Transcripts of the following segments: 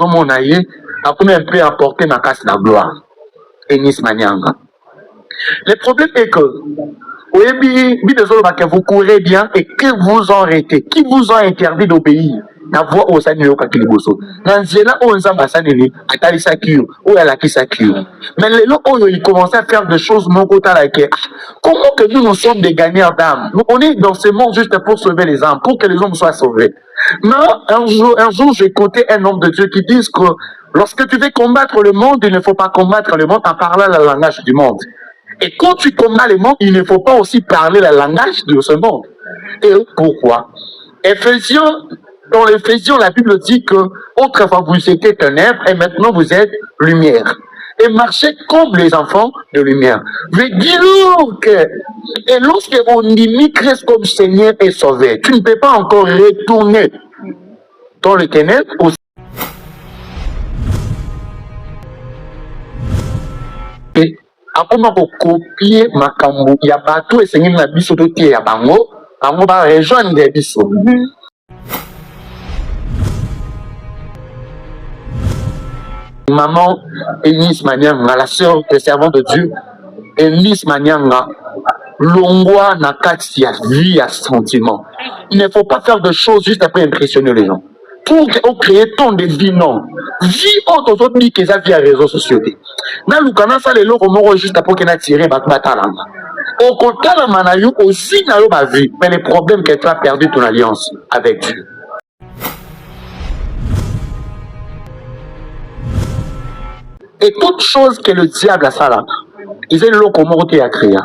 mon aïe, a comme un peu apporté ma casse la gloire. Enis Manyanga. Le problème est que, vous courez bien et que vous en arrêtez, qui vous a interdit d'obéir. La voix au Seigneur Kakiliboso. Nanzela o nzamba sanini atali sakio ou à la kisakio. Mais les gens ils commencent à faire des choses mon côté là que comment que nous sommes des gagnants d'âme. On est dans ce monde juste pour sauver les âmes, pour que les hommes soient sauvés. Mais un jour j'ai écouté un homme de Dieu qui dit que lorsque tu veux combattre le monde, il ne faut pas combattre le monde en parlant le langage du monde. Et quand tu combats le monde, il ne faut pas aussi parler le langage de ce monde. Et pourquoi? Dans l'Éphésiens, la Bible dit que autrefois vous étiez ténèbres et maintenant vous êtes lumière. Et marchez comme les enfants de lumière. Mais dis-nous que, et lorsque on dit Christ comme Seigneur et Sauveur, tu ne peux pas encore retourner dans les ténèbres. Et après, on va copier ma cambo. Il y a bateau et Seigneur na biso de tie ya bango. On va rejoindre des biso. Maman Eunice Manyanga, la sœur des servants de Dieu, Eunice Manyanga, l'ongwa na kati ya vie ya sentiment. Il ne faut pas faire de choses juste après impressionner les gens. Pour créer ton de vie, non. Vie autre chose que ça via les réseaux sociaux. Na lukana ça les loko moko juste après qu'on a tiré batalanga. Au côté la manayu aussi na yo ba vie, mais le problème que tu as perdu ton alliance avec Dieu. Et toute chose que le diable a ça là, ils ont le comment qui a créé.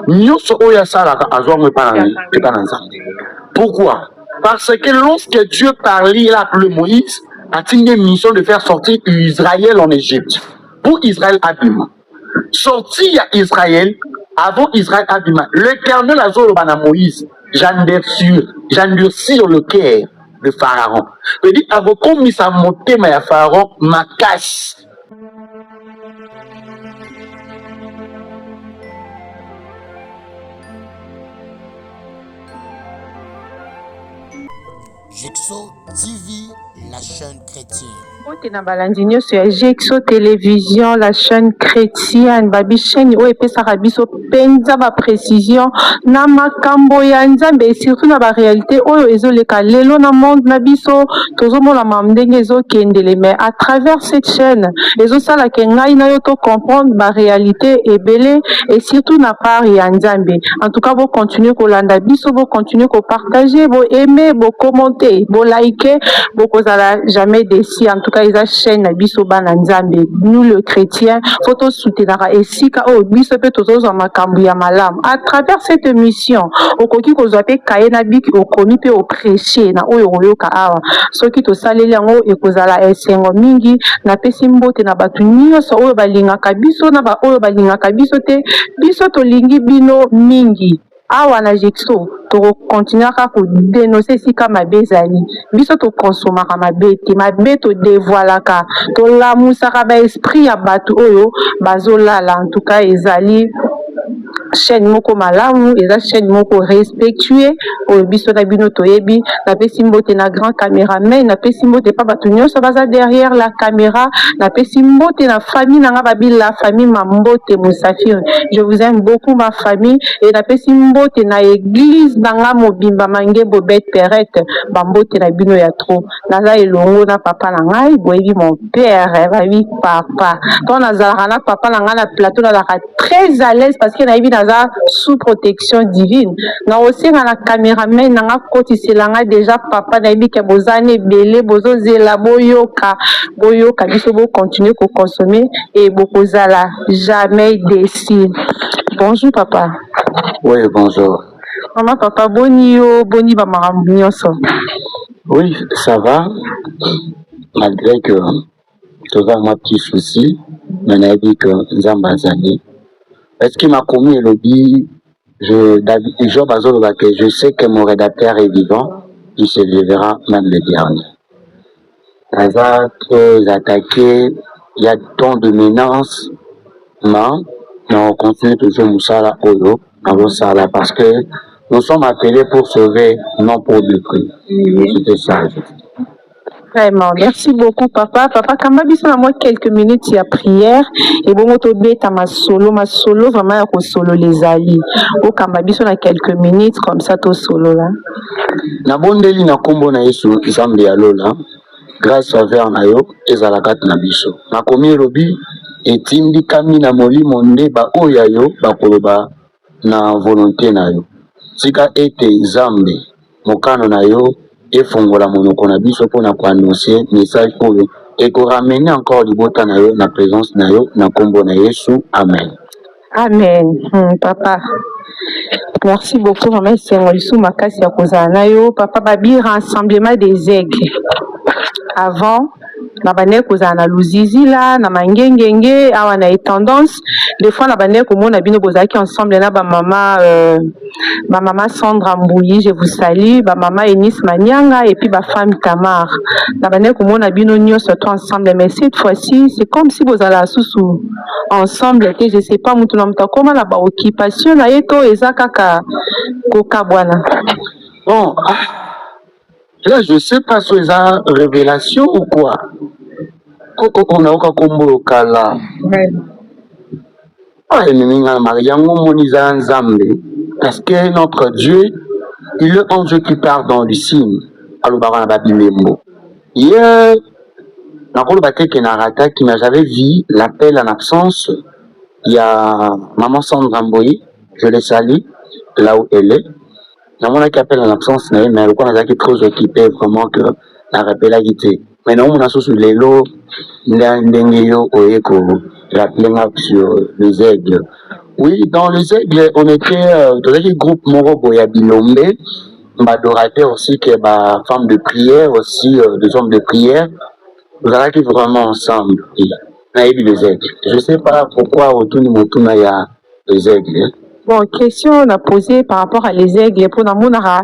Nous sommes à ça là, à jouer pas ensemble. Pourquoi? Parce que lorsque Dieu parlait là le Moïse, a une mission de faire sortir Israël en Égypte. Pour Israël Abima. Sortir à Israël, avant Israël Abima, l'Éternel a dit à Moïse, j'endurcis le cœur de Pharaon. Il dit, avant qu'on misse à monter ma Pharaon, ma casse. Jexo TV, la chaîne chrétienne. Na balandinyo sur Jexo Télévision, la chaîne chrétienne, babi chaîne o epesaka biso penza ba précision na makambo ya nzambe et surtout na ba réalité oyo ezoleka lelo na monde na biso tozomona mamndenge ezokendele mais à travers cette chaîne ezosala ke ngai na yo to comprendre ba réalité ebele et surtout na part ya nzambe. En tout cas, vous continuez kolanda biso, vous continuez ko partager, vous aimer, vous commenter, vous liker, vous kozala jamais déçu. En tout cas, ils chaîne na biso bana nzambe. Nous le chrétien, photo soutenir esika o biso pe tozo za makambu ya malam. À travers cette émission, okoki kozwa pe kaye na biki okomi pe o prêcher na oyo oyoka awa. Soki to saleli yango ekozala esengo mingi na pesi mbote na batu nyonso oyo balingaka biso na ba oyo balingaka biso te biso to lingi bino mingi. Awa na Jexo to continuer à dénoncer si comme bezali biso to consommer mabe te mabe to dévoilaka to la musaka ba esprit ya batu oyo bazolala. En tout cas ezali chaîne moko malamu eza chaîne moko respectueux oyo biso na bino toyebi na pesi mbote na grand caméraman na pesi mbote pa batu nyonso baza derrière la caméra na pesi mbote na famille nanga babi la famille Mambote Musafiri. Je vous aime beaucoup ma famille et na pesi mbote na église nanga mobimba mange bobet perrette bambote na bino ya trop naza elongo na papa na ngai boyebi mon père babi papa to nazalaka na papa na ngai na plateau nazalaka très à l'aise parce que nayebi naza sous protection divine na osenga na caméraman nanga kotiselanga déjà papa nayebi ke bozane ebele bozozela boyoka biso bo continuer ko consommer et bokozala jamais déçu. Bonjour papa. Oui, bonjour. Maman papa boni yo boni ba makambu nyonso. Oui, ça va malgré que tu as un petit souci mais nayebi que nzamba azali. Est-ce qu'il m'a commis le lobby? Je sais que mon rédacteur est vivant, il se lèvera même le dernier. Hasard très attaqué, il y a tant de menaces, mais on continue toujours Moussala Oyo, parce que nous sommes appelés pour sauver, non pour détruire. C'était ça. Vraiment, merci beaucoup, papa. Papa, quand même, moi quelques minutes, il y a prière. Et bon, on te ma solo, vraiment, il y a solo les alliés. Au Kamabis, on a quelques minutes, comme ça, to solo là. Na bondeli na kombo na Yesu Nzambe ya lola. Grâce faveur na yo ezalakat na biso. Na komi robi etindi kami na molimo nde ba oya yo bakoloba na volonté na yo. Tika ete Nzambe mokano na yo efongola monoko na biso mpona koannoncer message oyo ekoramener encore libota na yo na présence na yo na kombo na Yesu. Amen. Amen. Papa. Merci beaucoup, maman. C'est Moïsou Makasi ya kozana yo. Papa babi rassemblement des aigles. Avant, na bane kozana luzizi là, na mangengenge, awa na tendance. Des fois, na bane komona bino bozaki ensemble na ba maman Sandra Mbouyi, je vous salue, ba maman Enis Manianga et puis ba femme Tamar. Na bane komona bino nyonso tout ensemble, mais cette fois-ci, c'est comme si vous allez sous ensemble que je sais pas mutu na mutu comment la ba occupation na yeto ezakaka koka bwana. Bon, là je sais pas si c'est une révélation ou quoi. On a aucun combo kala. Parce que notre Dieu, il est un Dieu qui part dans le signe. Hier, j'avais vu l'appel en absence. Il y a maman Sandra Mboyi, je le salue, là où elle est. Il y a qui appelle en absence, mais elle est trop occupée, vraiment, que la rappel a été. Mais non, on a sous les lots, sur les aigles. Oui, dans les aigles, on était dans un groupe Moro ya Bilombe, d'adorateurs aussi, qui est femme de prière, aussi des hommes de prière. Nous allons vraiment ensemble. Les aigles. Je ne sais pas pourquoi autour de Motuna il y a les aigles. Bon, question on a posé par rapport à les aigles pour na monara.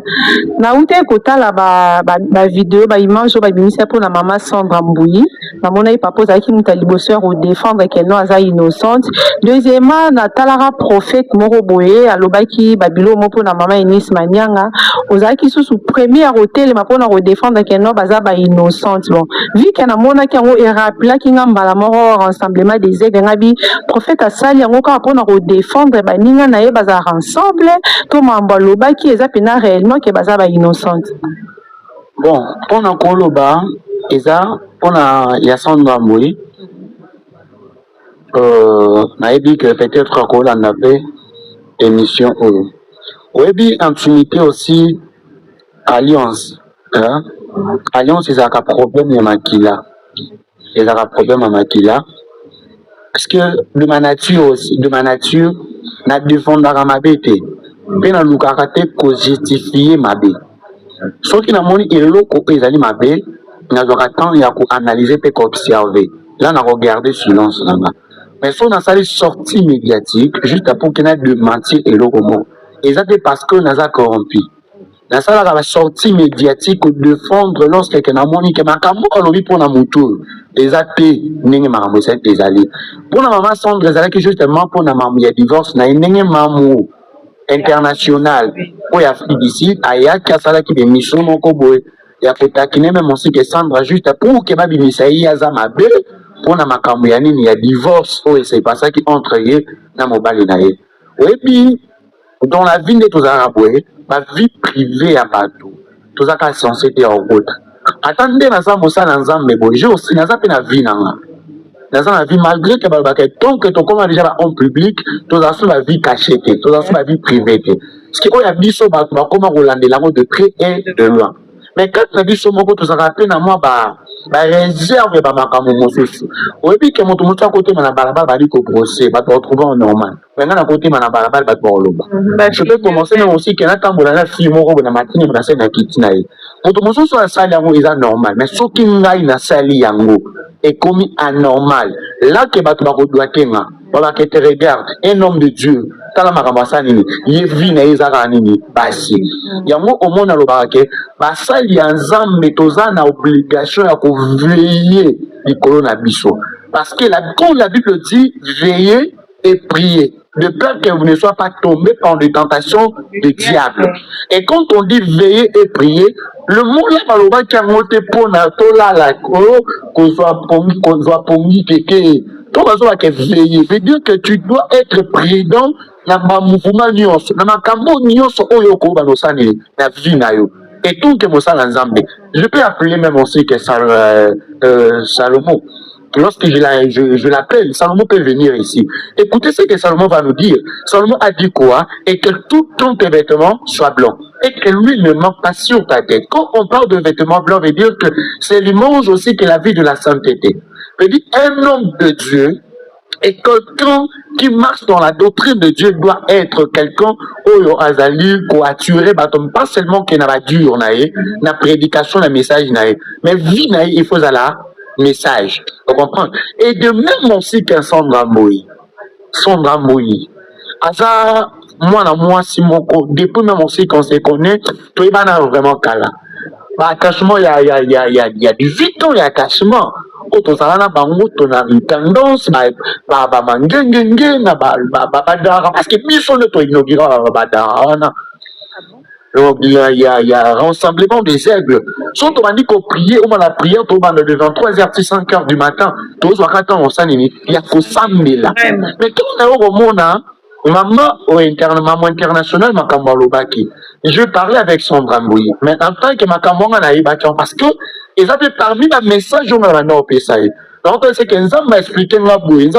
Na ute kota la ba vidéo ba image ba bimisa pour na maman Sandra Mbouyi. Na mona papa za ki mutaliboseur ou défendre qu'elle non aza innocente. Deuxièmement, na talara prophète Moro Boye alobaki babilo mo pour na maman Enis Manianga. Ozaki sous premier hôtel ma pour na défendre qu'elle non baza ba innocente. Bon, vu que na mona ki ngo erapla ki ngamba moro rassemblement des aigles ngabi prophète asali ngo ka pour na défendre ba ninga na bazar ensemble to mamba loba qui est pena réellement que bazar ba innocente. Bon, on a koloba eza on a Sandra Mbouyi na dit que peut-être qu'on a appelé émission oui intimité aussi alliance hein? Alliance c'est un problème ya makila c'est un problème à makila parce que de ma nature aussi na défendra ma bête pe na lukaka te ko justifier ma bête ce qui na moni eloko ezali ma bête na zora temps ya ko analyser pe ko observer là na regarder silence là mais si on a sali sortie médiatique juste pour qu'il ait de mentir eloko mo exactement parce que na za corrompu na sala la sortie médiatique de défendre lorsque quelqu'un a moni que makambo alobi pour na mutu exacté ninge makambo c'est ezali pour la maman Sandra ezalaki justement pour na maman ya divorce na ninge mamu international pour ya d'ici ayaki asalaki des missions moko boye ya kotakine même aussi que Sandra juste pour que babimisa yi aza mabe pour na makambo ya nini ya divorce oh c'est pas ça qui entre ye na mobali na ye et puis dans la vie de tous arabes ma vie privée à bateau tous aka censé être en route attendez na za mosala nzambe boje aussi na za pe na vie nanga dans la vie malgré que balbaka tant que ton comment déjà en public tous as la vie cachée tous as la vie privée ce qui est biso ba comment rolande la de près et de loin mais quand la biso moko tous rappelé na moi ba réserve ba makambo mosusu oyebi ke moto moto côté na balabala ba liko procès ba retrouver en normal mais na côté na balabala ba loba je peux commencer même aussi que na tambola na fille moko na matini na scène na kitina ye moto mosusu a sali yango eza normal mais soki ngai na sali yango est commis anormal là que bato ba doit kenga voilà que te regarde un homme de Dieu tala makambo nini ye vie na ezaka nini basi yango omona lobaka ke basali ya nzambe toza na obligation ya ko veiller likolo na biso parce que quand la Bible dit veiller et prier de peur que vous ne soyez pas tombé par des tentations du diable. Et quand on dit veiller et prier, le mot là, maloba qui a monté pour Natola, la qu'on soit pongi, keke, tout le monde veiller, veut dire que tu dois être prudent dans ma mouvement nyonso, dans ma kambo nyonso, oyo ko banosani, la vie na yo. Et tout que Moussa Nzambe. Je peux appeler même aussi que Salomon. Lorsque je l'appelle, Salomon peut venir ici. Écoutez ce que Salomon va nous dire. Salomon a dit quoi? Et que tout ton tes vêtements soient blancs. Et que lui ne manque pas sur ta tête. Quand on parle de vêtements blancs, veut dire que c'est l'image aussi que la vie de la sainteté. Veut dire un homme de Dieu et quelqu'un qui marche dans la doctrine de Dieu doit être quelqu'un où azali coaturé pas seulement que na ba dur na prédication na message mais vie il faut la message. Vous comprenez? Et de même aussi qu'un Sandra Moïse. Asa moi si mon depuis même aussi qu'on se connaît, toi il va vraiment cala. Attachement il y a 18 ans il y a attachement. Otozala na bango tona tendance ba mangengenge na ba parce que biso ne to inaugura ba dara. Il y a rassemblement des aigles. Si on m'a dit qu'on priait, on m'a prié, on m'a de 23h, 5h du matin, tous les jours, on s'en est il y a que ça, mais là. Mais quand on est au monde, maman internationale, ma Kambalobaki, je parlais avec Sandra Mboui, mais en tant que ma Kambalobaki, parce que, ils avaient parmi les messages, on a un PSAE. Donc, c'est que nous m'a expliqué la bouille,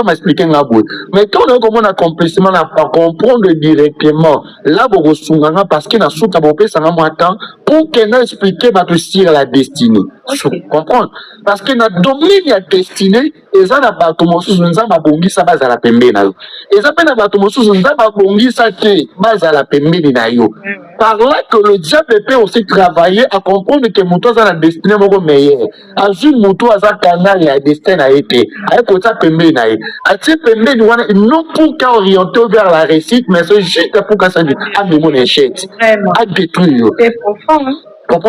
mais quand on a complètement à comprendre directement, là, vous parce qu'il y a sous ta bopé, ça n'a pas temps, pour qu'elle ait expliqué, va te tirer la destinée. Comprendre? Parce qu'il y a dominé la destinée, et ça n'a pas tout mon sous, nous avons bongi, ça va à la pembe, et ça n'a pas tout mon sous, nous avons bongi, ça qui base à la pembe, par là que le diable peut aussi travailler à comprendre que mon toit a la destinée, mon meilleur. À une moto, à un canal, il y a destin a été. Avec ça, pembe, à ce pembe, non pour qu'à orienter vers la réussite, mais c'est juste pour qu'à ça dit, à mon échec, à détruire. C'est profond, hein?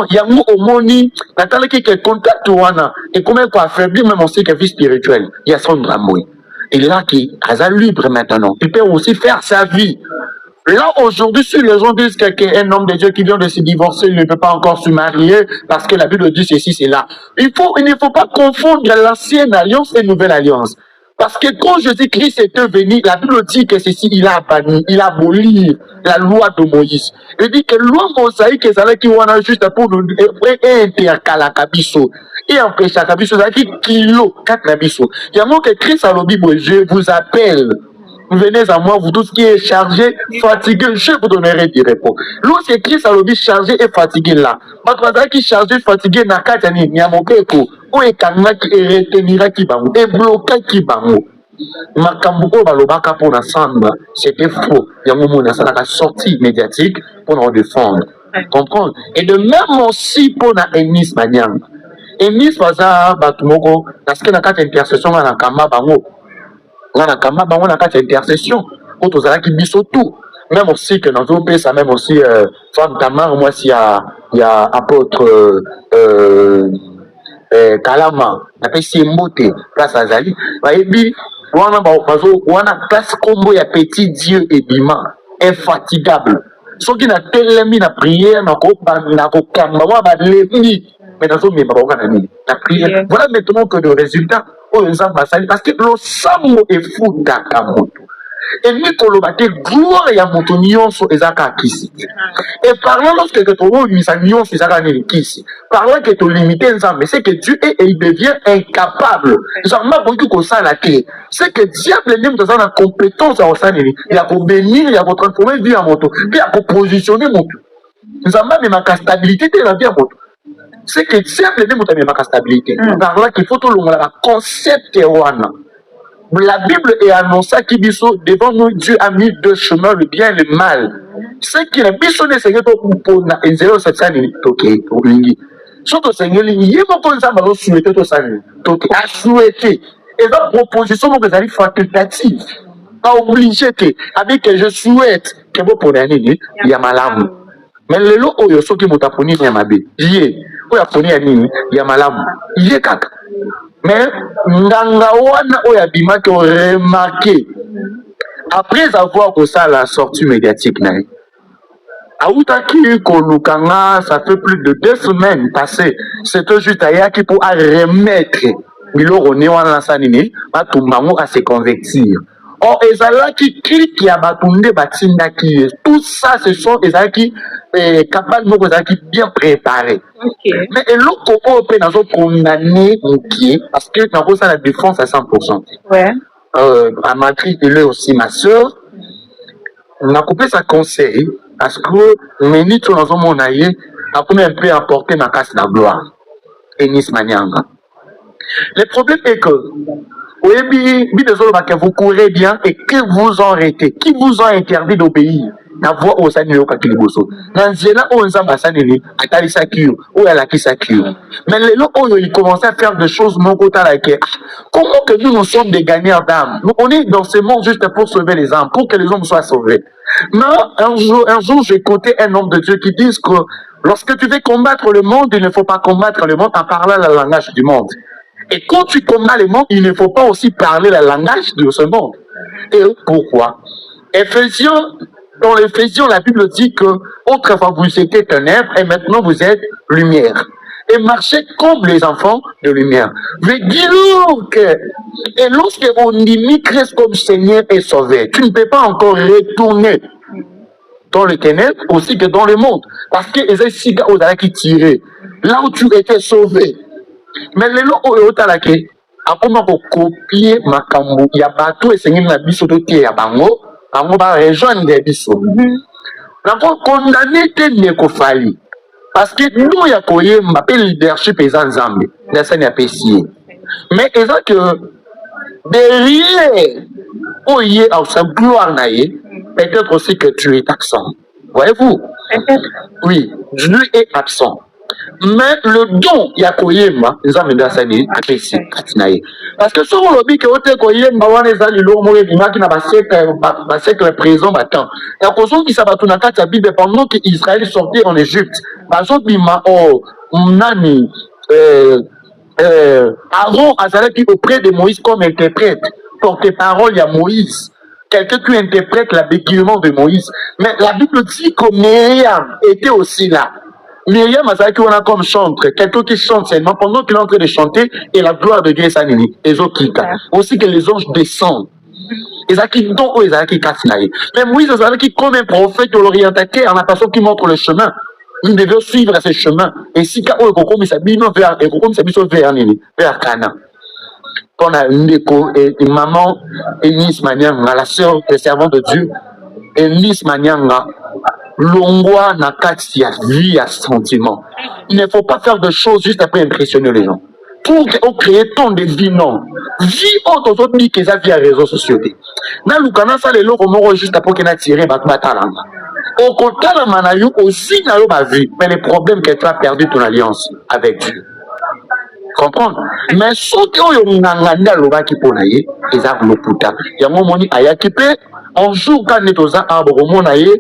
Il y a au moni, Nathalie qui est contact et comment pour affaiblir même aussi que vie spirituelle. Il y a son drame. Il est là qui est libre maintenant. Il peut aussi faire sa vie. Là, aujourd'hui, si les gens disent qu'un homme de Dieu qui vient de se divorcer, il ne peut pas encore se marier parce que la Bible dit ceci, c'est là. Il ne faut pas confondre l'ancienne alliance et la nouvelle alliance. Parce que quand Jésus-Christ était venu, la Bible dit que ceci, il a banni, il a aboli la loi de Moïse. Il dit que la loi mosaïque, c'est qui a juste pour nous intercaler kabiso. Et empêcher kabiso, c'est qui kilo, 4 kabiso. Il y a moi que Christ à la Bible, je vous appelle. Venez à moi, vous tous qui êtes chargés, fatigués, je vous donnerai du repos. Lorsque Christ a le dit chargé et fatigué là, votre qui chargé, fatigué, n'a qu'à tenir, n'y a mon péco, ou est kanga qui est retenira qui bango, et bloqué qui bango. Makambuko balobaka pour l'ensemble, c'était faux. Il y a un moment, ça a sorti médiatique pour nous défendre. Comprendre? Et de même aussi pour la Enis Maniang. Enis Faza, Batumoko, parce que n'a qu'à intercession à la Kama bango. On a quatre intercessions pour qui biso tout. Même aussi que dans nos pays, ça même aussi femme Tamar, moi s'il y a apôtre Kalama, appelle Simbote, place Azali. Et puis on a place combo ya petit Dieu et Bima, infatigable. Ceux qui n'a tellement na prière, na kamba, mais dans la prière. Voilà maintenant que le résultat. Parce que le sang est fou d'Akamoto. Et nous, gloire et Amoto nyonso ezaka kisi. Et par là, lorsque tu as mis sa nyonso ezaka kisi, par là que tu limites ensemble, c'est que Dieu il devient incapable. Genre, c'est que diable n'est pas dans la compétence à Osanini. Il a pour bénir, il a pour transformer vie à Moto, puis il a pour positionner Moto. Nous avons même ma stabilité de la vie à Moto. C'est que diable n'est pas ma stabilité. Par là qu'il faut tout le concept wana. La Bible est annoncée qui dit devant nous, Dieu a mis deux chemins, le bien et le mal. C'est qu'il a mis son Seigneur pour na ezelo cette année. Ok, olingi. Surtout Seigneur, il y a beaucoup de gens qui ont souhaité tout ça. Donc, à souhaiter. Et la proposition que vous allez facultative. Pas obligé que, avec que je souhaite que vous preniez, il y a malamu. Mais le lot où il y a ceux qui m'ont appris, il y a ma bé. Il y a malamu. Il y a kaka. Mais nganga wana oya bima que remarqué Après avoir que ça la sortie médiatique, Aoutaki Kolukanga, ça fait plus de 2 semaines passées. C'était juste à qui pour remettre Biloro Newan Sanini, Batumbango à se convertir. Or, Ezala qui clique à Batunde Batinda qui tout ça, ce sont Ezala qui capables de bien préparés. Okay. Mais l'autre côté, nous avons condamné qui parce que nous avons la défense à 100%. Ouais. À Madrid, il est aussi ma soeur. On a coupé sa conseil parce que Méni, tout dans mon aïe, a un peu apporté ma casse de la gloire. Et Nice Manianga. Le problème est que, vous courez bien et que vous en arrêtez, qui vous ont interdit d'obéir. La voix au Seigneur Kakiliboso. Nanzela on zamba sanini, atali sakio, ou la ki sakio. Mais les gens ils commençaient à faire des choses mon côté à laquelle. Comment que nous sommes des gagnants d'âme? On est dans ce monde juste pour sauver les âmes, pour que les hommes soient sauvés. Mais un jour, j'ai écouté un homme de Dieu qui dit que lorsque tu veux combattre le monde, il ne faut pas combattre le monde en parlant le langage du monde. Et quand tu combats le monde, il ne faut pas aussi parler le langage de ce monde. Et pourquoi? Dans l'Éphésiens, la Bible dit que autrefois vous étiez ténèbres et maintenant vous êtes lumière. Et marchez comme les enfants de lumière. Mais dis-nous que, et lorsque on dit Christ comme Seigneur et Sauveur, tu ne peux pas encore retourner dans les ténèbres aussi que dans le monde. Parce que les siga aux qui tiré, là où tu étais sauvé. Mais les lots au Yotalake, à comment copier ma cambo, il y a bateau et Seigneur la biso de Tia Bango. On va rejoindre des bisous. D'abord, condamner tel Nekofali. Parce que nous, il y a quoi, m'appelle leadership et Zanzambe. La scène est appréciée. Mais c'est ça que derrière, où il y a sa gloire, peut-être aussi que tu es absent. Voyez-vous? Oui, Dieu est absent. Mais le don, il y a Koyema, les hommes de la scène appréciée. Parce que sur le but que vous avez Koyema, vous avez les lourds qui n'a siècle présent maintenant. Il y a des gens qui savent tout dans la Bible pendant qu'Israël sortait en Égypte. Par exemple, Nani, Aaron Azalaki auprès de Moïse comme interprète. Porte-parole, il y a Moïse. Quelqu'un qui interprète l'habillement de Moïse. Mais la Bible dit que Myriam était aussi là. Myriam Azalaki, on a comme chantre, quelqu'un qui chante seulement pendant qu'il est en train de chanter et la gloire de Dieu est sanini. Et aussi que les anges descendent. Ezaki donc Ezaki Kasinaï. Mais Moïse Azalaki comme un prophète de l'orientateur, en la personne qui montre le chemin. Nous devons suivre ce chemin. Et si quand on vers Cana. On a une écho et une maman, Eunice Manianga, la sœur des servants de Dieu, Eunice Manianga, l'ongwa na kati ya vie à sentiment. Il ne faut pas faire de choses juste après impressionner les gens. Pour créer ton de vie, non. Vie autre chose dit que ça via les réseaux sociaux. Dans le canal, ça les locaux juste après qu'on a tiré Batalanga. Au côté de Manayou aussi dans ma vie, mais le problème que tu as perdu ton alliance avec Dieu. Comprendre? Mais ce qui est nganganda loba qui ponaye, ils ont le puta. Il y a un moment où ayakipe, un jour quand nous sommes à Bomonaye,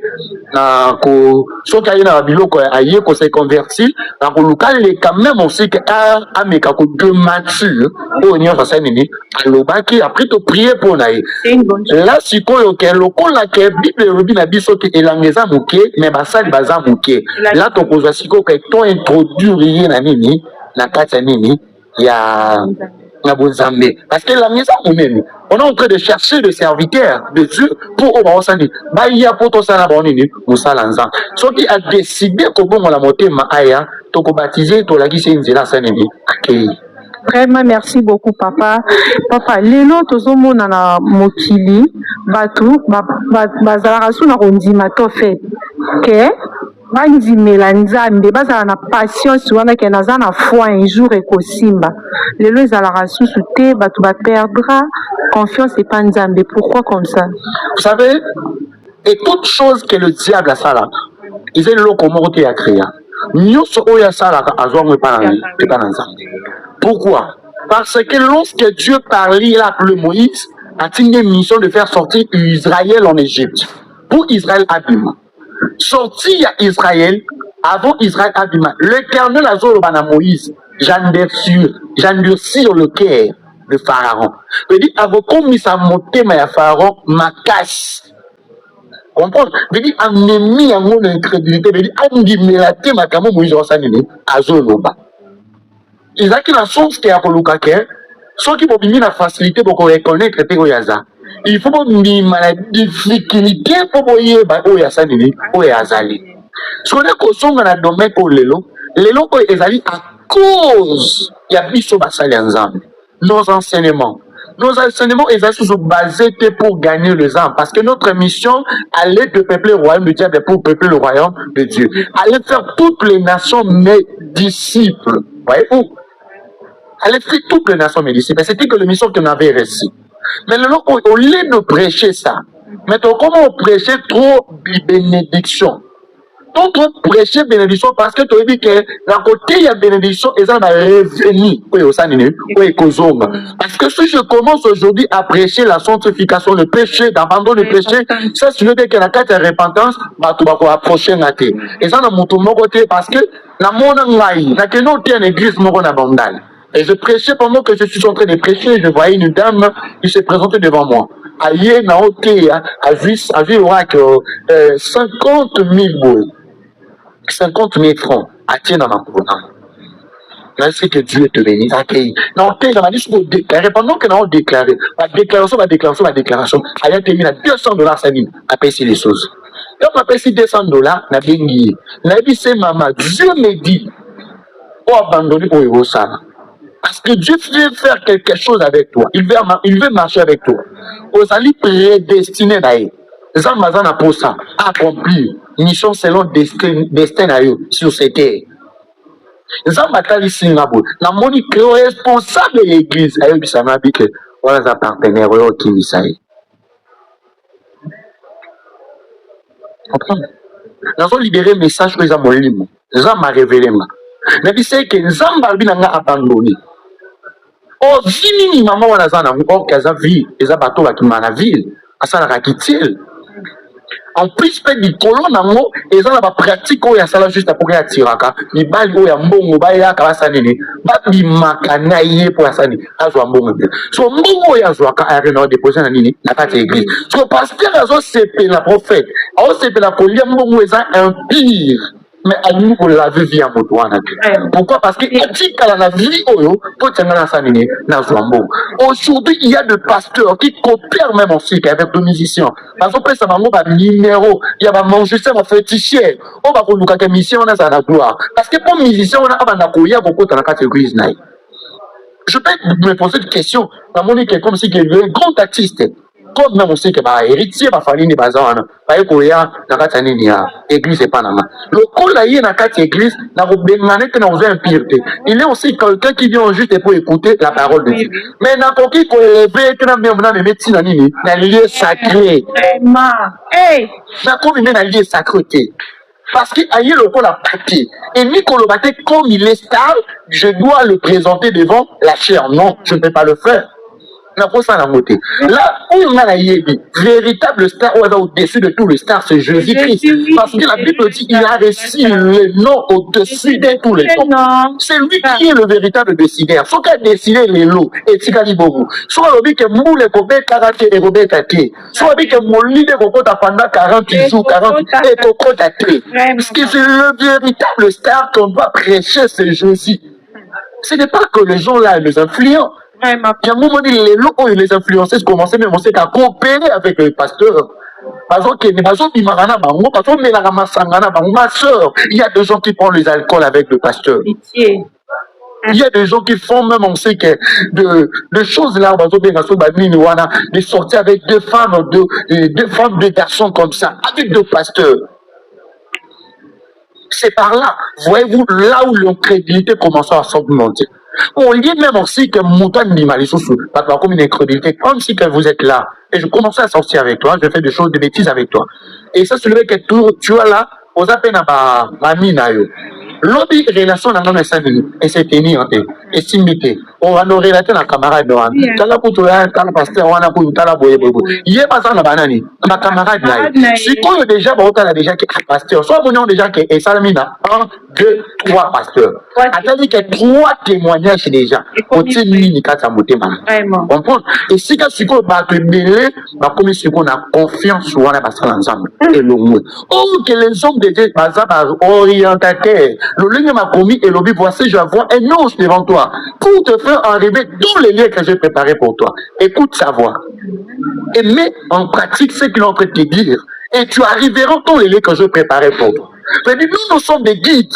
na ko so qui na biloko aye ko se converti, na ko local les quand même aussi que ameka ko de mature, au niveau ça nini, loba qui après te prier pour naye. Là si ko yo ke loko la ke Bible robi na biso ki elangeza muke, mais basali baza muke. Là to ko siko que to introduire na nini. Na kati nini ya na Bozambe parce que la maison on est en train de chercher des serviteurs de Dieu pour obasani ba ya poto sana bonini musalanza so qui a décidé que bon la motema aya to ko baptiser to la kisi nzela sanini okay. Vraiment, merci beaucoup, papa. Papa, lelo tozomona na mokili batu bazala suna kondima to fait que bandimela nzambe bazala na patience wana ke naza na foi un jour ekosimba lelo ezalaka susu te bato baperdra confiance epa nzambe. Pourquoi comme ça? Vous savez, et toute chose que le diable a sala ils ont le comment te a créé nyonso oya sala azwa epa na nzambe. Pourquoi? Parce que lorsque Dieu parlait là le Moïse a une mission de faire sortir Israël en Égypte pour Israël abîme. Sorti à Israël, avant Israël abîma. L'Éternel a dit à Moïse, j'endurcis le cœur de Pharaon. Je dis, à vos commis, ça monté, mais à Pharaon, ma casse. Comprendre? Je dis, ennemi, à mon incrédulité, je dis, andi, mais la thème, à Kamo, Moïse, Sanini, à Zoloba. Ils ont la chose qui est à Kolukake, ceux qui vont bien la facilité pour reconnaître que Oyaza. Il faut que la difficulté pour voyer Oyasa Nini, Oyazali. Ce qu'on a consommé dans le domaine pour l'élo Oyazali à cause, il y a biso basali ensemble. Nos enseignements, ils sont basés pour gagner les âmes. Parce que notre mission, aller de peupler le royaume de Dieu, pour peupler le royaume de Dieu. Aller faire toutes les nations mes disciples. Voyez-vous? Aller faire toutes les nations mes disciples. C'était que la mission qu'on avait reçue. Mais au lieu de prêcher ça, maintenant, comment on prêchait trop de bénédiction? Donc, on prêchait bénédiction parce que tu as dit que d'un côté, il y a bénédiction et ça va revenir. Parce que si je commence aujourd'hui à prêcher la sanctification, le péché, d'abandon le péché, ça, je veux dire que la carte de repentance, tu vas approcher la terre. Et ça, dans mon côté, parce que la monde n'a que nous, une église, mon abondant. Et je prêchais pendant que je suis en train de prêcher, je voyais une dame qui s'est présentée devant moi. Aïe, Naoté, a vu 50 000 boules. 50 000 francs à tiens dans ma programme. Merci que Dieu te bénisse. Non, tu as dit ce qu'on déclare. Pendant que nous avons déclaré, la déclaration, elle a terminé à $200, ça dit, à payer les choses. Donc, on a payé $200, on a bien dit. On a dit, c'est maman, Dieu me dit, oh, abandonner pour y ça. Parce que Dieu veut faire quelque chose avec toi. Il veut marcher avec toi. Vous allez prédestiner d'ailleurs. Les hommes pour ça, accomplir mission selon destin sur cette terre. Les hommes à Singapour, la monique responsable de l'église, ayo bisama bike, voilà sa partenaire qui misaï. Comprendre? Nous avons libéré le message que les hommes ont lu. Les hommes m'ont révélé. Mais il sait que les hommes ont abandonné. Oh, vini maman wana za na ngo kaza vie, eza bato ba ki mana ville, asala ka kitil. En plus pe di kolon nango eza na ba pratique o ya sala juste pour ya tiraka, ni bali o ya mbongo ba ya ka basanene, ba bi makana ye pour asani, azwa mbongo. So mbongo ya zwa ka ari na déposer na nini na kati église. So pasteur azo sepe na prophète, azo sepe na kolia mbongo eza impire. Mais à nous, on l'a vu via Moutouana. Pourquoi? Parce que la vie, aujourd'hui, il y a des pasteurs qui coopèrent même aussi avec les musiciens. Par exemple, ça va avoir un numéro, il y a un manger, ça va faire tichier. On va faire une mission, on a ça à la gloire. Parce que pour les musiciens, on a un couillard beaucoup dans la catégorie. Je peux me poser une question. La monnaie est comme si il y avait un grand artiste. Comme même aussi que héritier ma famille n'est pas en pas koya na kati nini ya église et panama le col là y na kati église na robengane que na oser impureté il est aussi quelqu'un qui vient juste pour écouter la parole de Dieu mais na koki ko élever que na même na médecine na nini na lieu sacré na comme na lieu sacré parce qu'il a eu le col à papier et Nicolas Baté comme il est stable je dois le présenter devant la chair non je ne peux pas le faire. Là où on a véritable star au-dessus de tout le star, c'est Jésus-Christ. Parce que la Bible dit qu'il a reçu le nom au-dessus de tous les noms. C'est lui qui est le véritable décideur. Soit qu'il a décidé les lots et Tigali Bobo. Soit il a moule et Kobe Karate et Kobe Tate. Soit il a moulu et Kobe pendant 40 jours, 40 et Kobe Tate. Parce que c'est le véritable star qu'on doit prêcher, c'est Jésus. Ce n'est pas que les gens là les influents. Il y a un moment donné, les locaux et les influenceurs commençaient même aussi à coopérer avec les pasteurs. Par exemple, ma soeur, il y a des gens qui prennent les alcools avec le pasteur. Il y a des gens qui font même, on sait que de choses là, de sortir avec deux femmes, deux garçons comme ça, avec deux pasteurs. C'est par là, voyez-vous, là où l'incrédulité commence à s'augmenter. On dit même aussi que Mouton Nimali Soussou, comme une incrédulité, comme si que vous êtes là, et je commence à sortir avec toi, je fais des choses, des bêtises avec toi. Et ça, c'est le fait que tu as là, aux appels à Minayo. Lobby relation dans le et c'est tenir, estimité. on va nous relater na camarade wana tala kuto ya tala pasteur wana ku tala boye boye ye pas na banani ma camarade na si ko déjà ba otala déjà que pasteur soit mon déjà que et salamina 1 2 3 pasteur attendez que 3 témoignages déjà otini ni kata motema comprendre et si ka siko ba te belé ba comme siko na confiance wana basala ensemble et le mot oh que les hommes de Dieu baza ba orientateur le ligne m'a commis et lobby voici je vois un ange devant toi pour te faire arriver tous les liens que j'ai préparés pour toi. Écoute sa voix et mets en pratique ce qu'il est en train de te dire et tu arriveras tous les liens que j'ai préparés pour toi. C'est-à-dire, nous sommes des guides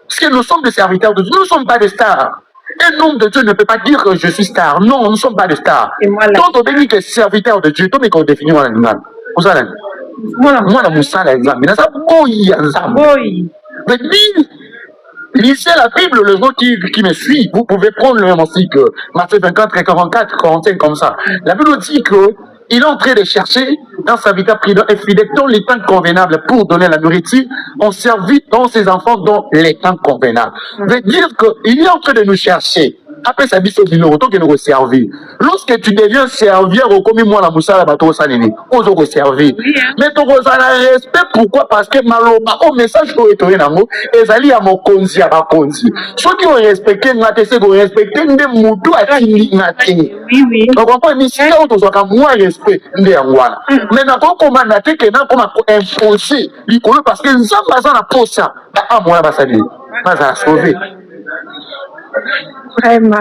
parce que nous sommes des serviteurs de Dieu, nous ne sommes pas des stars. Un homme de Dieu ne peut pas dire que je suis star. Non, nous ne sommes pas des stars. Quand on dit que c'est serviteur de Dieu, toi, mais qu'on définit en animal. Moi, la moussa, l'examen. Mais ça, lisez la Bible, le gens qui me suit, vous pouvez prendre le même aussi que Matthieu 24 et 44, 45 comme ça. La Bible dit que il est en train de chercher un serviteur prudent et fidèle dans les temps convenables pour donner la nourriture, on servit dans ses enfants dans les temps convenables. Veut dire qu'il est en train de nous chercher. Après ça, il faut autant que nous servir. Lorsque tu deviens servir, comme moi, la moussa, la bateau, ça n'est pas. On doit servir. Mais tu as respect, pourquoi? Parce que maloba, au message que tu as et ali à mon konzi, à ma konzi. Ceux qui ont respecté, c'est qu'on respecte des moutons à qui oui. Donc, on peut initier, on doit avoir moins respect des angwana. Mais n'a pas comme on a été, qu'on a imposé, parce que nous sommes pas en pose ça. Ah, moi, ça dit. Pas à sauver. Vraiment,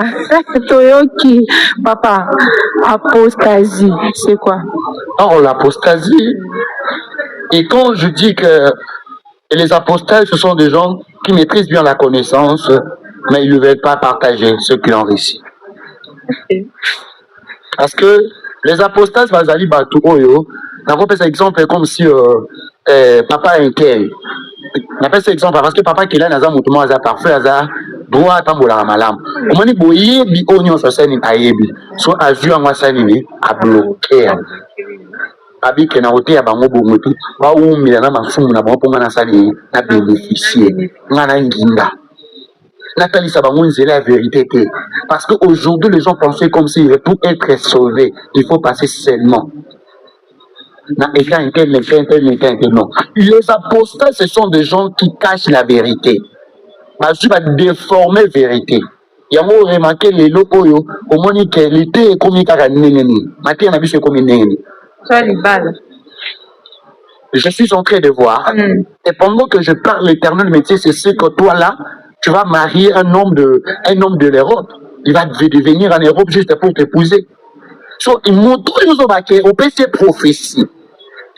Toyoki, papa, apostasie, c'est quoi? Non, l'apostasie, et quand je dis que les apostats, ce sont des gens qui maîtrisent bien la connaissance, mais ils ne veulent pas partager ce qu'ils ont réussi. Parce que les apostats, bazali batu oyo, on fait cet exemple comme si papa est inquiet. On appelle cet exemple parce que papa qui est là, naza mutumo aza parfait, aza droit tambola malam. Omoni boye bi onyo so sani ayebi. So aju angwa sani ni a bloquer. Abi ke na hote ya bango bongotu, ba umila na mafumu na bango ponga na sali na bénéficier. Ngana nginga. Nathalie Sabangon, c'est la vérité. Parce qu'aujourd'hui, les gens pensaient comme si pour être sauvé, il faut passer seulement. Non. Les apostats, ce sont des gens qui cachent la vérité. Je vais déformer la vérité. Il y a moi remarqué les locaux, au moins que l'été est comme il y a matin, on a comme je suis en train de voir. Et pendant que je parle l'éternel métier, c'est ce que toi là, tu vas marier un homme de l'Europe. Il va devenir en Europe juste pour t'épouser. So, il montre au PC prophétie.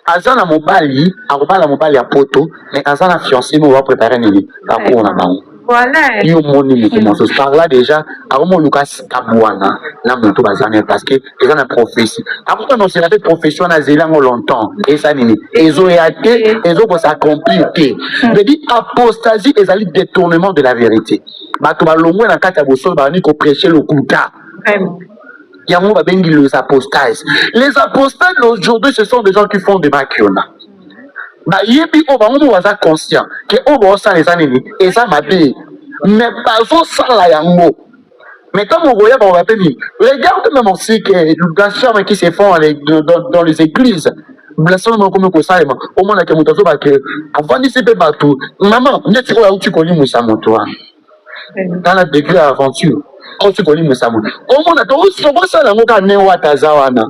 Azana mobali, arobala mobali à poto, mais Azana fiancé, nous va préparer une pour la maman. Voilà. Il y a mon niveau commence par là déjà. Aromo Lucas Kabouana, là moto bazane parce que ils ont une prophétie. Après on s'est fait profession à Zéland longtemps et ça nini. Ils ont été, ils ont s'accomplir. Je dis apostasie et ali détournement de la vérité. Bato balongwe na kata bosol ba ni ko prêcher le kuta. Il y a mon babengi les apostases. Les apostases aujourd'hui ce sont des gens qui font des maquiona. Bah yebi o ba mo waza conscient que o ba ça les années et ça m'a dit mais pas ça la yango mais quand on voyait on va venir regarde même aussi que les chambres qui se font dans les églises blasphème comme ko ça au moins que moto ba que avant de se battre maman on est trop là où tu connais Moussa moto dans la degré aventure quand tu connais Moussa moto au moins to ça la ngoka ne watazawana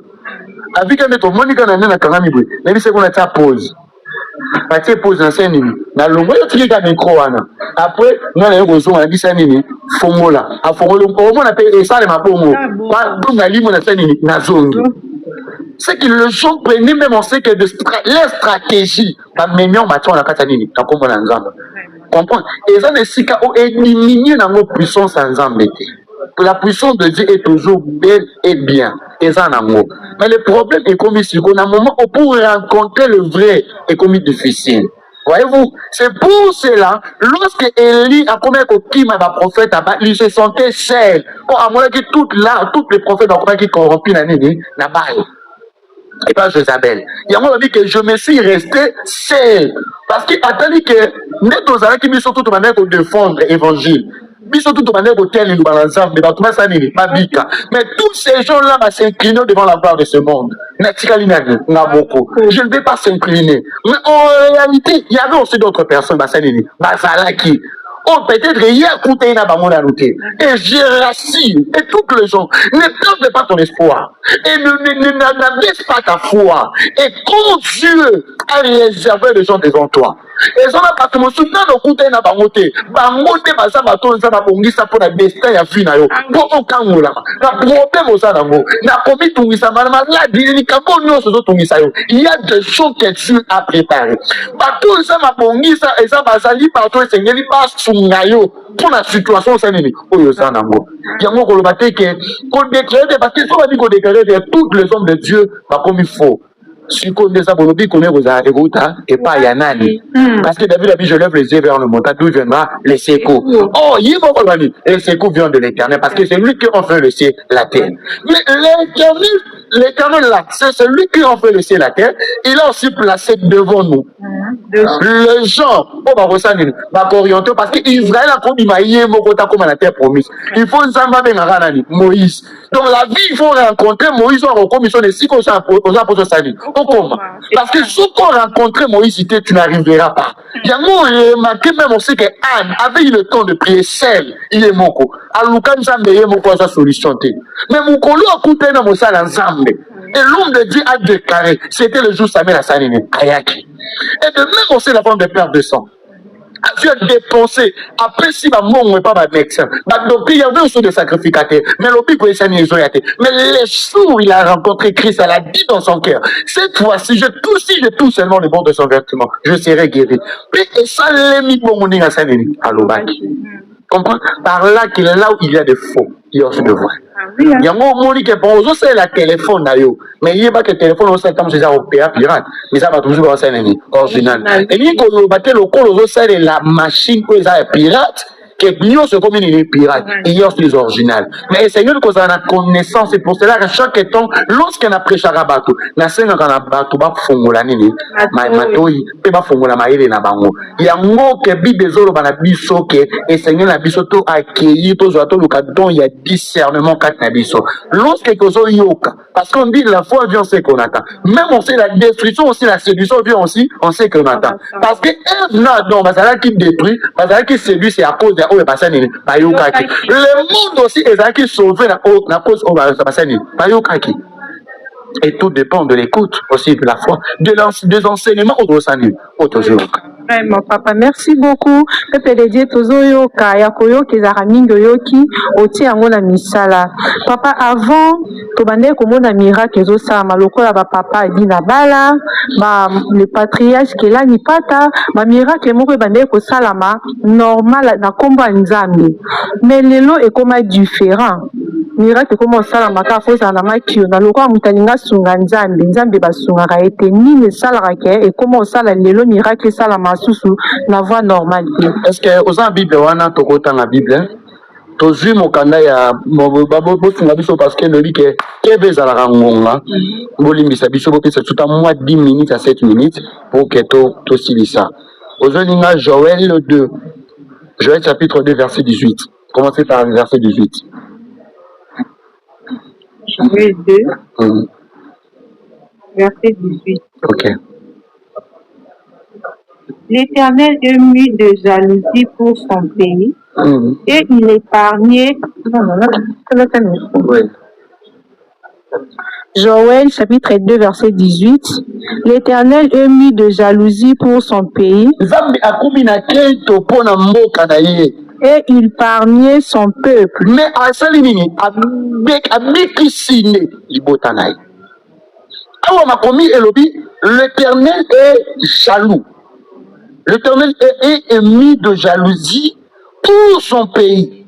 avec un autre monika na kangami bwe mais c'est qu'on a ta pause. Patie pose dans scène na longo yo tiki ka micro wana après moi na yo zo na bisa nini fongola a fongola au moins na pe ça le mabongo pas donc na limo na scène na zongi c'est que le gens prenaient même on sait que de les stratégies ba mignon maton na kata nini na kombo na nzamba comprendre et ça ne sika o éliminer na ngo puissance en nzamba té la puissance de Dieu est toujours belle et bien. Et ça, mais le problème est comme ici, qu'à un moment où pour rencontrer le vrai est comme difficile. Voyez-vous, c'est pour cela, lorsque Élie a commis un prophète, il se sentait seul. À moins que tous les prophètes ont qui corrompus la balle. Et pas Jézabel. Il y a moi dit que je me suis resté seul. Parce qu'il a dit que, net aux arrêts qui me sont tout manière pour défendre l'évangile. biso tout demandé côté les balanzam mais batuma ça nini babika mais tous ces gens là va s'incliner devant la gloire de ce monde natikali na boko je ne vais pas s'incliner mais en réalité il y avait aussi d'autres personnes bah ça nini bazalaki. Oh, peut-être hier, écoutez, n'a pas mon annonté. Et j'ai rassure. Et toutes les gens, ne perdez pas ton espoir. Et n'abaisse pas ta foi. Et quand Dieu a réservé les gens devant toi. Et ça n'a pas tout le monde. Non, écoutez, n'a pas monté. Bah, monter, bah, ça va tout, ça va bongi, ça pour la destin, ya fin, yo. Pour aucun mot là. La problème, ça, là, n'a commis tout, ça, madame, là, dit, comment nous, ce tout, ça, yo. Il y a des choses que Dieu a préparées. Bah, tout ça, ma bongi, ça, et ça, bah, ça, lit partout, et c'est, il passe ngayo pour la situation ça nini oyo ça nango yango ko lobate ke ko déclarer parce que so ba dit ko déclarer que tous les hommes de Dieu ba comme il faut si ko ndesa bolobi ko ne ko za écouta et pas ya nani parce que David a dit je lève les yeux vers le montagne d'où viendra les secours oh il faut ko bani les secours viennent de l'Éternel parce que c'est lui qui a fait le ciel la terre mais l'Éternel là c'est celui qui a fait le ciel la terre il a aussi placé devant nous les gens va orienter parce que Israël a comme comme la terre promise. Il faut Moïse. Donc la vie, il faut rencontrer Moïse en commission de 6 aux apôtres salut. Parce que ce qu'on rencontrait Moïse, tu n'arriveras pas. Il y a remarqué même aussi que Anne avait eu le temps de prier seul. Il est moko. Aluka Nzambe est moko sa solution. Mais mon colo a coupé dans mon salle ensemble. Et l'homme de Dieu a déclaré, c'était le jour Samuel a Sanine, Ayaki. Et de même aussi la forme de perte de sang. Tu as dépensé, après si ma mort n'est pas ma médecin. Donc il y avait aussi des sacrificateurs. Mais l'opi pour essayer mais les jours où il a rencontré Christ, elle a dit dans son cœur, cette fois-ci, je touche seulement le bord de son vêtement, je serai guéri. Et ça l'est mis pour mon nez à Sanine, à l'Obaki. Comprends? Par là qu'il est là où il y a des faux, il y a aussi de vrai. Il y a un moment qui est bon, c'est la téléphone d'ailleurs. Mais il n'y a pas que le téléphone, on sait comme c'est ça au pirate. Mais ça va toujours avoir un original. Et il y a la machine qui est pirate. Que nous sommes comme une pirate, il y a aussi les originales. Mais Seigneur, nous avons la connaissance, c'est pour cela que chaque temps, lorsqu'on a prêché à Rabato, na senga kana bato ba fongola nini, matoi, pe ba fongola maele na bango. Yango ke Bible zolo bana biso ke, et Seigneur na biso to accueilli, to zoato l'occasion, il y a discernement kat na biso. Lorsque kozo yoka, parce qu'on dit la foi vient, on sait qu'on attend. Même on sait la destruction aussi, la séduction vient aussi, on sait qu'on attend. Parce que Ève n'a donc, ça qui détruit, ça qui séduit, c'est à cause de le monde aussi est qui sauvé la cause et tout dépend de l'écoute aussi de la foi, des enseignements autres jours. Vraiment, papa, merci beaucoup. Pepe de Dieu, tozo kaya koyo kezara mingo yoki oti yango na misala. Papa, avant to bande komona miracle ezo sa maloko la ba papa di na bala, ba le patriarche ke la ni pata, ba miracle moko bande ko salama normal na komba nzambe. Mais lelo e koma différent. Miracle comme salama ka fo sa na makio na loko mutaninga sunga nzambe ba sunga ka ete ni sala ke e comme sala lelo miracle salama susu na voie normale. Est-ce que aux en Bible wana to kota na Bible tozwi mokanda ya botunga biso parce que le dit que kebe za la ngonga bolimbisa biso bopesa tout à moins 10 minutes à 7 minutes pour que to silisa. Ozolinga Joël 2. Joël chapitre 2 verset 18. Commencez par le verset 18. Joël 2. Verset 18. OK. L'Éternel ému de jalousie pour son pays et il épargnait. Joël chapitre 2 verset 18. L'Éternel ému de jalousie pour son pays et il épargnait son peuple. Mais à Salimini, avec Sine, Libotanaï. L'Éternel est jaloux. L'Éternel est émis de jalousie pour son pays.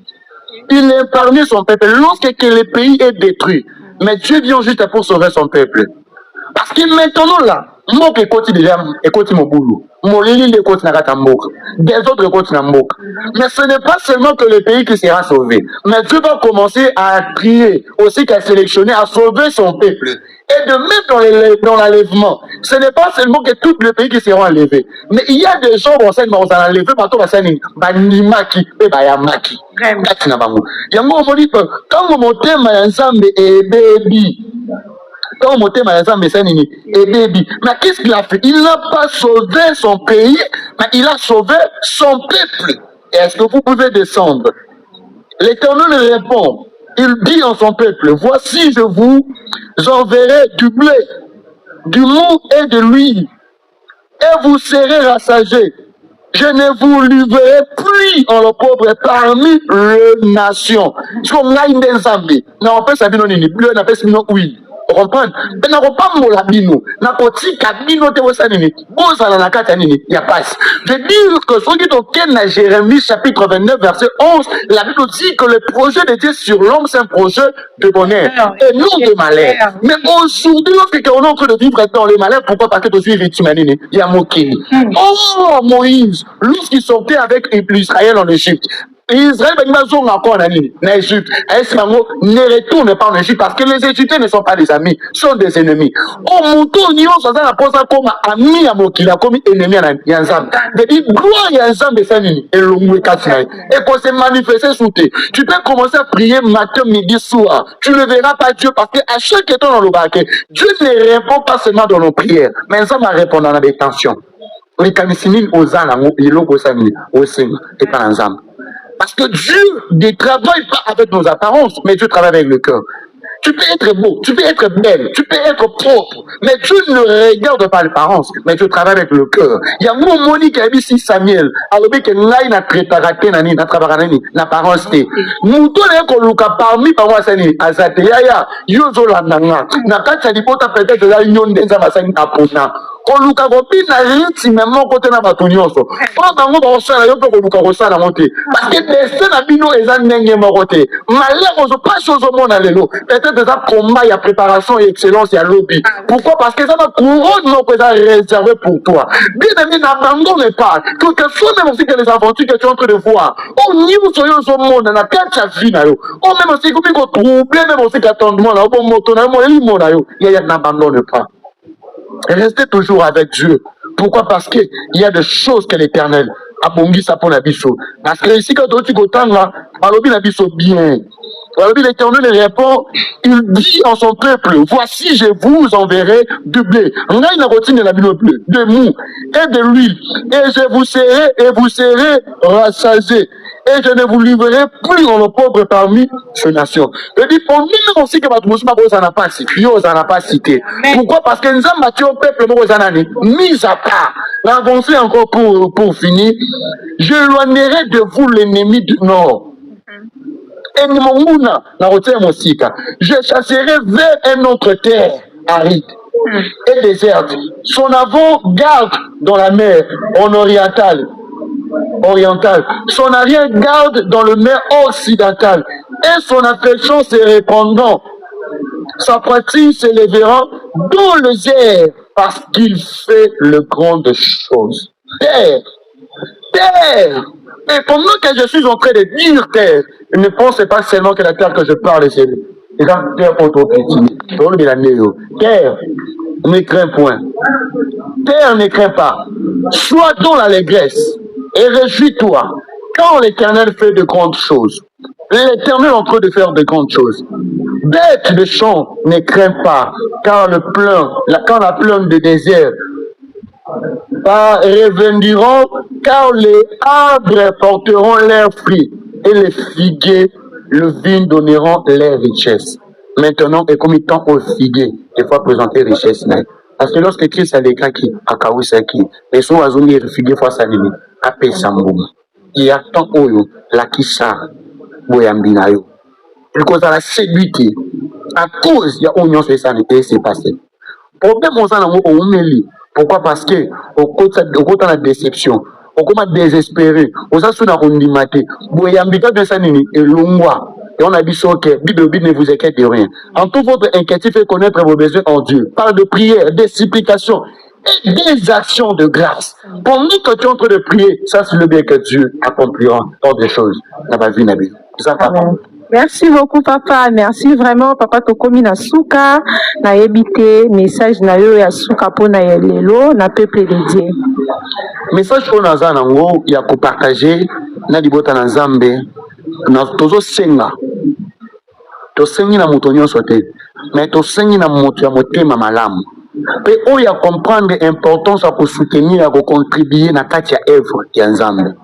Il épargne son peuple lorsque le pays est détruit. Mais Dieu vient juste pour sauver son peuple. Parce que maintenant là, mboka ekoti déjà ekoti mobulu molili ekoti na kata mboka des autres ekoti na mboka. Mais ce n'est pas seulement que le pays qui sera sauvé, mais Dieu va commencer à trier aussi, qu'à sélectionner, à sauver son peuple et de mettre dans l'enlèvement. Ce n'est pas seulement que tout le pays qui sera enlevé, mais il y a des gens qui vont enlever bato basani banimaki pe bayamaki kati na bango. Yango omoni quand motema ya Nzambe ebebi, quand motema ya Nzambe sanini ebebi, mais qu'est-ce qu'il a fait? Il n'a pas sauvé son pays, mais il a sauvé son peuple. Est-ce que vous pouvez descendre? L'Éternel répond, il dit en son peuple, voici je vous enverrai du blé, du mou et de l'huile, et vous serez rassasiés. Je ne vous livrerai plus en l'opprobre parmi les nations. Ce qu'on a une des zambis, n'a pas sa bino ni bleu, n'a pas sa bino huile. Vous comprenez? Mais n'a pas mola bino, n'a pas ti kabino te wosa nini, boza na nakata nini, y a pas. Je dis que ce qui est auquel na Jérémie chapitre 29 verset 11, la Bible dit que le projet de Dieu sur l'homme c'est un projet de bonheur et non de malheur. Mais aujourd'hui, lorsqu'on est en train de vivre dans le malheur, pourquoi? Parce que tu suis victime, il y a Mokini. Oh, Moïse, lorsqu'il sortait avec l'Israël en Égypte, Israël encore en Égypte. Ne retourne pas en Égypte parce que les Égyptiens ne sont pas des amis, sont des ennemis. Oh, Mouton, nous sommes à la pose comme ami à Mokila, comme ennemi à Yanzam. Mais il doit Yanzam de Sanini et l'Omoué Katina. Et pour se manifester sous tes, tu peux commencer à prier matin, midi, soir. Tu ne verras pas Dieu parce qu'à chaque état dans le baquet, Dieu ne répond pas seulement dans nos prières, mais Yanzam va répondre dans des tensions. Les camisines aux ânes, ils l'ont au sein et pas ensemble. Parce que Dieu ne travaille pas avec nos apparences, mais Dieu travaille avec le cœur. Tu peux être beau, tu peux être belle, tu peux être propre, mais Dieu ne regarde pas l'apparence, mais Dieu travaille avec le cœur. Il y a un moment qui a dit si Samuel, alors que là il a traité nani, n'a travaillé nani, l'apparence té. Nous tous les colocs parmi par moi sani, azate yaya, yozo la nanga, n'a pas dit pota peut-être la union des amasani apona. Koluka kopina riti même côté na bato nyonso. Pas bango ba osala yo pe koluka kosala monte. Parce que destin na bino eza ndenge moko te. Malheur ozo pas chose au monde lelo. Peut-être déjà combat, il y a préparation et excellence, il y a lobby. Pourquoi? Parce que ça va couronne non que ça réservé pour toi. Bien aimé, n'abandonne pas. Que soit même aussi que les aventures que tu es en train de voir. Au niveau sur yo monde na kacha vie na yo. Oh même aussi comme ko trouble même aussi qu'attendement là, bon moto na mo limo na yo. Il y a n'abandonne pas. Restez toujours avec Dieu. Pourquoi? Parce qu'il y a des choses que l'Éternel a bongi ça pour la bicho. Parce que ici, quand tu es là, la bicho bien. L'Éternel répond, il dit en son peuple, voici, je vous enverrai du blé. On a une routine de la Bible bleue, de mou et de l'huile. Et vous serez rassasiés. Et je ne vous livrerai plus en pauvre parmi ces nations. Je dis, pour nous aussi que votre mouvement n'a pas cité. Pourquoi? Parce que nous avons battu au peuple mis à part. Avancez encore pour finir. J'éloignerai de vous l'ennemi du nord. Et je chasserai vers une autre terre aride et déserte. Son avant-garde dans la mer en orientale. Son arrière-garde dans le mer occidental. Et son affection se répandant. Sa pratique s'élèvera dans les airs parce qu'il fait le grandes choses. Terre. Et pendant que je suis en train de dire terre, ne pensez pas seulement que la terre que je parle, c'est la terre Terre ne craint point. Terre ne craint pas. Sois dans l'allégresse et réjouis-toi quand l'Éternel fait de grandes choses. L'Éternel est en train de faire de grandes choses. Bête de champ ne craint pas quand la plaine de désert revendiront, car les arbres porteront leurs fruits et les figuiers, le vin donneront leurs richesses. Maintenant, et comme il tend aux figuiers, il faut présenter richesse. Parce que lorsque Christ a déclaré qui a Kawusaki, les sont à zone de figuiers face à lui, à Pessamboum. Il y a tant oyo, la Kissa, Boyambinayo. Parce que la séduité, à cause, il y a oignon sur ça, et c'est passé. Problème, on s'en a mis. Pourquoi? Parce que au côté de la déception, au côté de désespéré, au sens où on a rendimaté, Boyambika de Sanini et Longwa, et on a dit que Bible ne vous inquiète de rien. En tout votre inquiétude, fait connaître vos besoins en Dieu. Parle de prière, de supplication et des actions de grâce. Pendant que tu es en train de prier, ça c'est le bien que Dieu accomplira dans des choses dans ma vie. Amen. Merci beaucoup, papa. Merci vraiment, papa. Tokomi na suka na ebite message na yo ya suka po na lelo na peuple de Dieu. Message pour naza nango ya ko partager na libota na Nzambe na tozo senga. To sengi na moto nyonso te, mais to sengi na moto ya motema malamu. Pe oyo ya comprendre importance ya ko soutenir ya ko contribuer na kati ya œuvre ya Nzambe.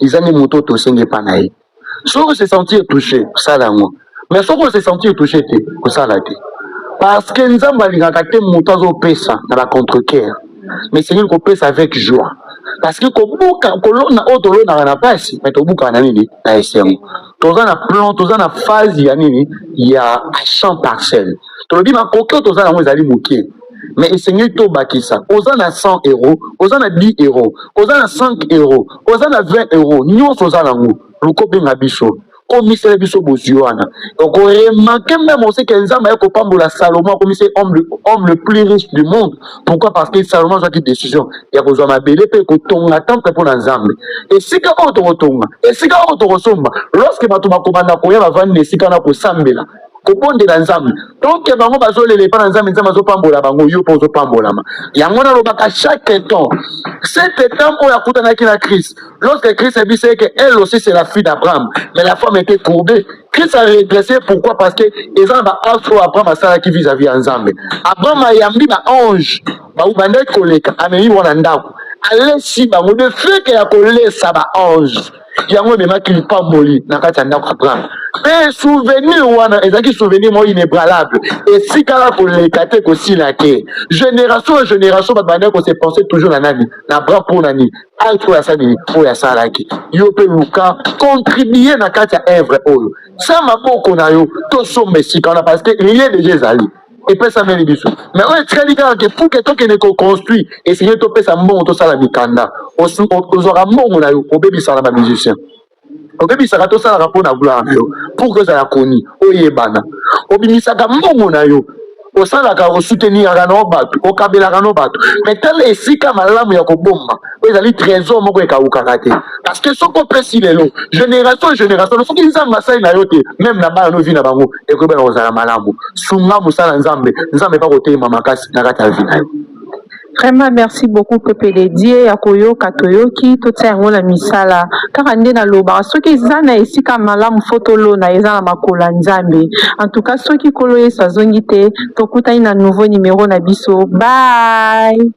Izani moto to sengi pa na ye. Soko se sentir touché, ça là moi. Mais soko se sentir touché te, ça là te. Parce que Nzambe alingaka te moto azo pesa na ba contre-cœur. Mais c'est une pesa avec joie. Parce que kobuka kolona otolo na pasi, mais tobuka na nini na esengo. Toza na plan, toza na phase ya nini ya champ parcelle. Tolobi ma koke toza na ezali mokie. Mais esengi to bakisa. Oza na 100 euros, oza na 10 euros, oza na 5 euros, oza na 20 euros. Nyonso oza na ngo. Lukobe na biso. Commissaire biso boziwana. Donc on remarque même on sait que Nzambe ko pambola Salomon comme c'est homme le plus riche du monde. Pourquoi? Parce que Salomon a pris décision. Ya ko zama belé pe ko tonga temple pour Nzambe. Et sika o to tonga, et sika o to somba. Lorsque bato bakomanda ko ya bavandi sika na ko sambela. Ko bonde na Nzambe. Donc bango bazolele pa Nzambe Nzambe zo pambola bango yo po zo pambola ma. Yango na lobaka chaque temps. Cet temps on a kutana ki na Christ. Lorsque Christ a dit que elle aussi c'est la fille d'Abraham, mais la femme était courbée. Christ a régressé, pourquoi? Parce que ils ont un afro Abraham à qui vis-à-vis ensemble. Abraham a yambi ba ange, ba ubande koleka, ameni wana ndako. Allez si ba mo de fait que ya kolesa ba ange. Yango mema ki pamboli na kati ndako Abraham. Mais souvenir wana ezaki souvenir mo inébranlable. Et si kala koleka te ko sila ke. Génération à génération ba bande ko se penser toujours na nani, na Abraham pour nani. Alto ya sani po ya salaki yo pe luka contribuer na kati ya œuvre oyo ça maboko na yo to sombe sikana parce que rien de Jésus et puis ça mène biso mais on est très liga que pour que to que ne construit essayer to pesa mbongo to sala mikanda ozora mbongo na yo obebisa na ba musicien obebisa to sala rapona gloire na yo pour que ça la koni oyebana obimisaka mbongo na yo osalaka osouteniraka no bato okabelaka no bato mais tala esika malamu ya kobomba oyo ezali trésor moko ekawukaka te parce que soki opesi lelo génération soki nzambe asali na yo te même na bana no vi na bango ekoyebaka kozala malamu sunga mosala nzambe pa kotelema makasi na kati ya vi na yo. Vraiment, merci beaucoup, Peuple de Dieu, Yakoyo, Katoyoki, tout ça, on a mis ça là. Car on est dans l'oba. Ceux qui sont ici, comme malam photo na ils ont makola nzambe. En tout cas, ceux qui koloye sa zone, t'écoutes un nouveau numéro na biso. Bye.